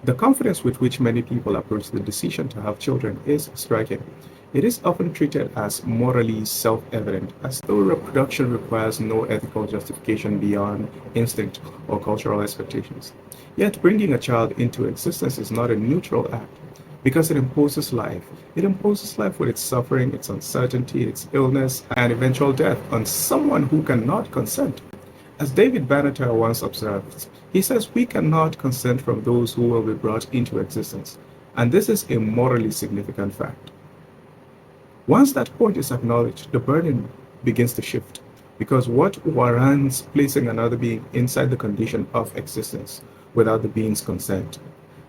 The confidence with which many people approach the decision to have children is striking. It is often treated as morally self-evident, as though reproduction requires no ethical justification beyond instinct or cultural expectations. Yet bringing a child into existence is not a neutral act, because it imposes life. It imposes life with its suffering, its uncertainty, its illness, and eventual death on someone who cannot consent. As David Banneter once observed, he says we cannot consent from those who will be brought into existence, and this is a morally significant fact. Once that point is acknowledged, the burden begins to shift, because what warrants placing another being inside the condition of existence without the being's consent?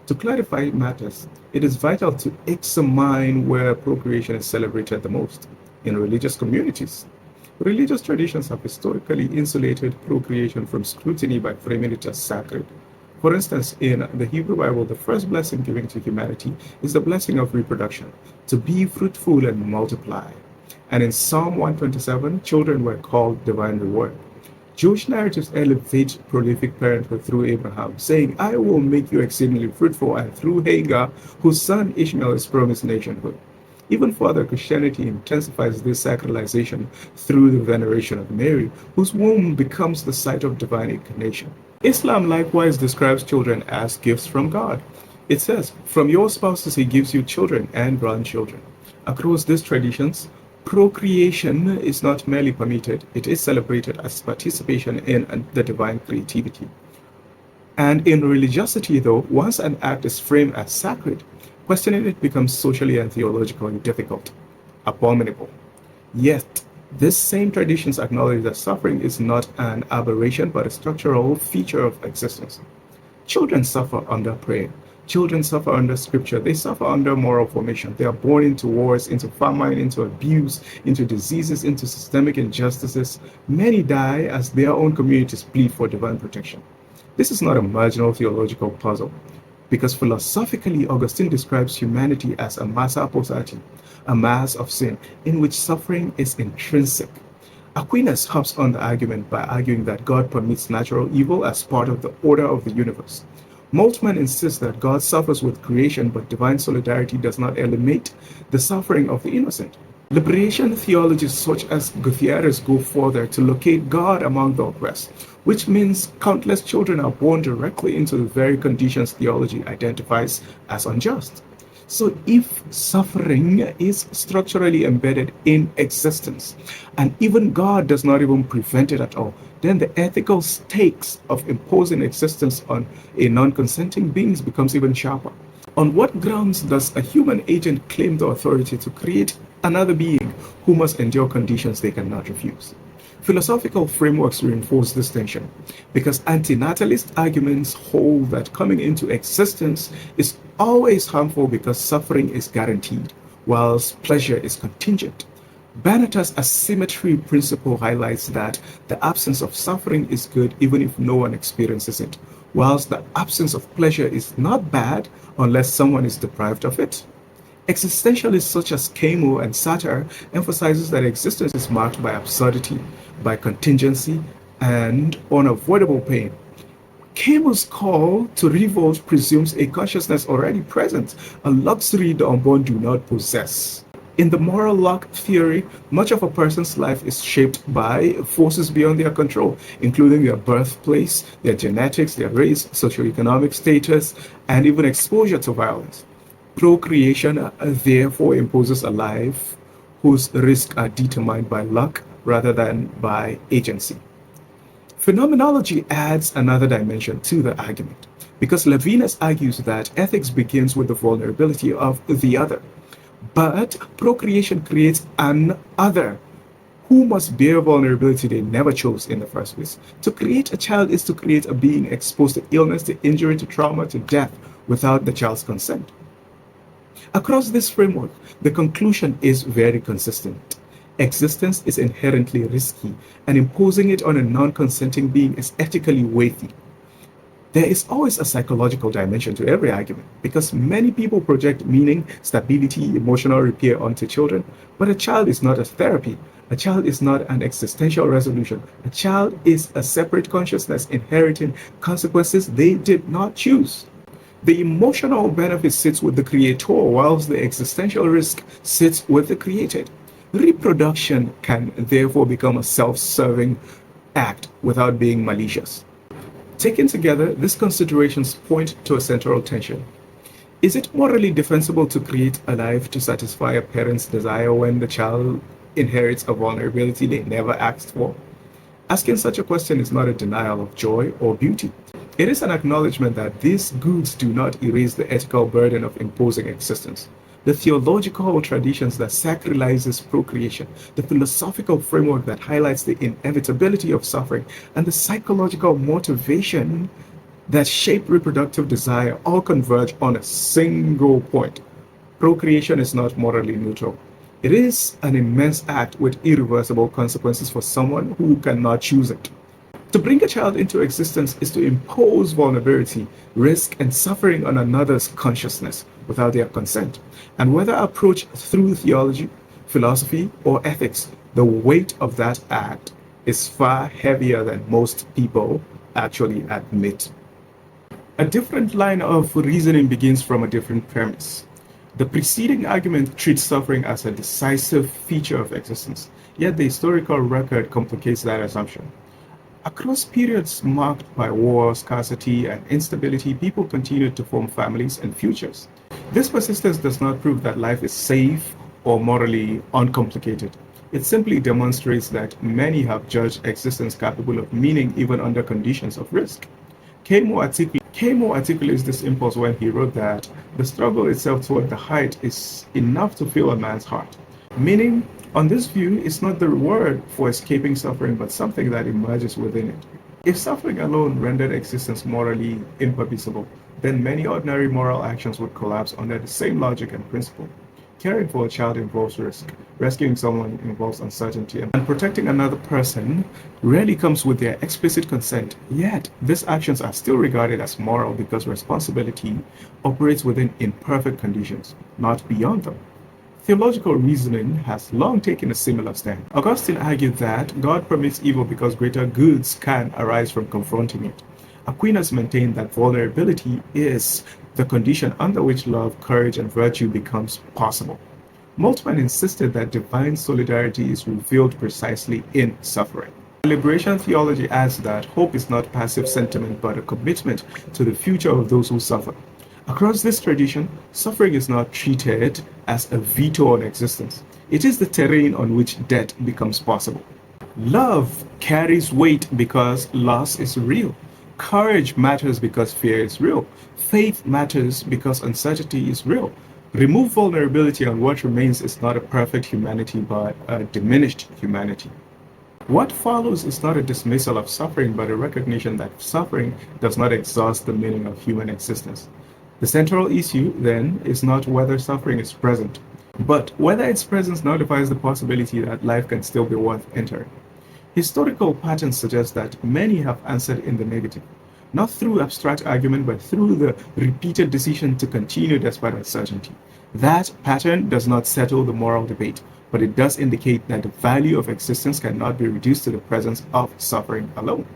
To clarify matters, it is vital to examine where procreation is celebrated the most. In religious communities, religious traditions have historically insulated procreation from scrutiny by framing it as sacred. For instance, in the Hebrew Bible, the first blessing given to humanity is the blessing of reproduction, to be fruitful and multiply. And in Psalm 127, children were called divine reward. Jewish narratives elevate prolific parenthood through Abraham, saying, I will make you exceedingly fruitful, and through Hagar, whose son Ishmael is promised nationhood. Even further, Christianity intensifies this sacralization through the veneration of Mary, whose womb becomes the site of divine incarnation. Islam likewise describes children as gifts from God. It says, from your spouses he gives you children and grandchildren. Across these traditions, procreation is not merely permitted, it is celebrated as participation in the divine creativity. And in religiosity, though, once an act is framed as sacred, questioning it becomes socially and theologically difficult, abominable. Yet, these same traditions acknowledge that suffering is not an aberration but a structural feature of existence. Children suffer under prayer. Children suffer under scripture. They suffer under moral formation. They are born into wars, into famine, into abuse, into diseases, into systemic injustices. Many die as their own communities plead for divine protection. This is not a marginal theological puzzle, because philosophically, Augustine describes humanity as a massa apostate, a mass of sin, in which suffering is intrinsic. Aquinas hops on the argument by arguing that God permits natural evil as part of the order of the universe. Moltmann insists that God suffers with creation, but divine solidarity does not eliminate the suffering of the innocent. Liberation theologists such as Gutierrez go further to locate God among the oppressed, which means countless children are born directly into the very conditions theology identifies as unjust. So if suffering is structurally embedded in existence, and even God does not even prevent it at all, then the ethical stakes of imposing existence on a non-consenting being becomes even sharper. On what grounds does a human agent claim the authority to create another being who must endure conditions they cannot refuse? Philosophical frameworks reinforce this tension, because antinatalist arguments hold that coming into existence is always harmful because suffering is guaranteed, whilst pleasure is contingent. Banneter's asymmetry principle highlights that the absence of suffering is good even if no one experiences it, whilst the absence of pleasure is not bad unless someone is deprived of it. Existentialists such as Camus and Sartre emphasizes that existence is marked by absurdity, by contingency, and unavoidable pain. Camus' call to revolt presumes a consciousness already present, a luxury the unborn do not possess. In the moral luck theory, much of a person's life is shaped by forces beyond their control, including their birthplace, their genetics, their race, socioeconomic status, and even exposure to violence. Procreation therefore imposes a life whose risks are determined by luck rather than by agency. Phenomenology adds another dimension to the argument, because Levinas argues that ethics begins with the vulnerability of the other. But procreation creates an other who must bear vulnerability they never chose in the first place. To create a child is to create a being exposed to illness, to injury, to trauma, to death without the child's consent. Across this framework, the conclusion is very consistent. Existence is inherently risky, and imposing it on a non-consenting being is ethically weighty. There is always a psychological dimension to every argument, because many people project meaning, stability, emotional repair onto children, but a child is not a therapy. A child is not an existential resolution. A child is a separate consciousness inheriting consequences they did not choose. The emotional benefit sits with the creator, whilst the existential risk sits with the created. Reproduction can therefore become a self-serving act without being malicious. Taken together, these considerations point to a central tension. Is it morally defensible to create a life to satisfy a parent's desire when the child inherits a vulnerability they never asked for? Asking such a question is not a denial of joy or beauty. It is an acknowledgement that these goods do not erase the ethical burden of imposing existence. The theological traditions that sacralizes procreation, the philosophical framework that highlights the inevitability of suffering, and the psychological motivation that shape reproductive desire all converge on a single point. Procreation is not morally neutral. It is an immense act with irreversible consequences for someone who cannot choose it. To bring a child into existence is to impose vulnerability, risk, and suffering on another's consciousness without their consent. And whether approached through theology, philosophy, or ethics, the weight of that act is far heavier than most people actually admit. A different line of reasoning begins from a different premise. The preceding argument treats suffering as a decisive feature of existence, yet the historical record complicates that assumption. Across periods marked by war, scarcity, and instability, people continued to form families and futures. This persistence does not prove that life is safe or morally uncomplicated. It simply demonstrates that many have judged existence capable of meaning even under conditions of risk. Kamo articulates this impulse when he wrote that the struggle itself toward the height is enough to fill a man's heart. Meaning, on this view, it's not the reward for escaping suffering, but something that emerges within it. If suffering alone rendered existence morally impermissible, then many ordinary moral actions would collapse under the same logic and principle. Caring for a child involves risk, rescuing someone involves uncertainty, and protecting another person rarely comes with their explicit consent. Yet, these actions are still regarded as moral because responsibility operates within imperfect conditions, not beyond them. Theological reasoning has long taken a similar stand. Augustine argued that God permits evil because greater goods can arise from confronting it. Aquinas maintained that vulnerability is the condition under which love, courage, and virtue becomes possible. Moltmann insisted that divine solidarity is revealed precisely in suffering. Liberation theology adds that hope is not passive sentiment but a commitment to the future of those who suffer. Across this tradition, suffering is not treated as a veto on existence. It is the terrain on which death becomes possible. Love carries weight because loss is real. Courage matters because fear is real. Faith matters because uncertainty is real. Remove vulnerability and what remains is not a perfect humanity but a diminished humanity. What follows is not a dismissal of suffering but a recognition that suffering does not exhaust the meaning of human existence. The central issue, then, is not whether suffering is present, but whether its presence nullifies the possibility that life can still be worth entering. Historical patterns suggest that many have answered in the negative, not through abstract argument, but through the repeated decision to continue despite uncertainty. That pattern does not settle the moral debate, but it does indicate that the value of existence cannot be reduced to the presence of suffering alone.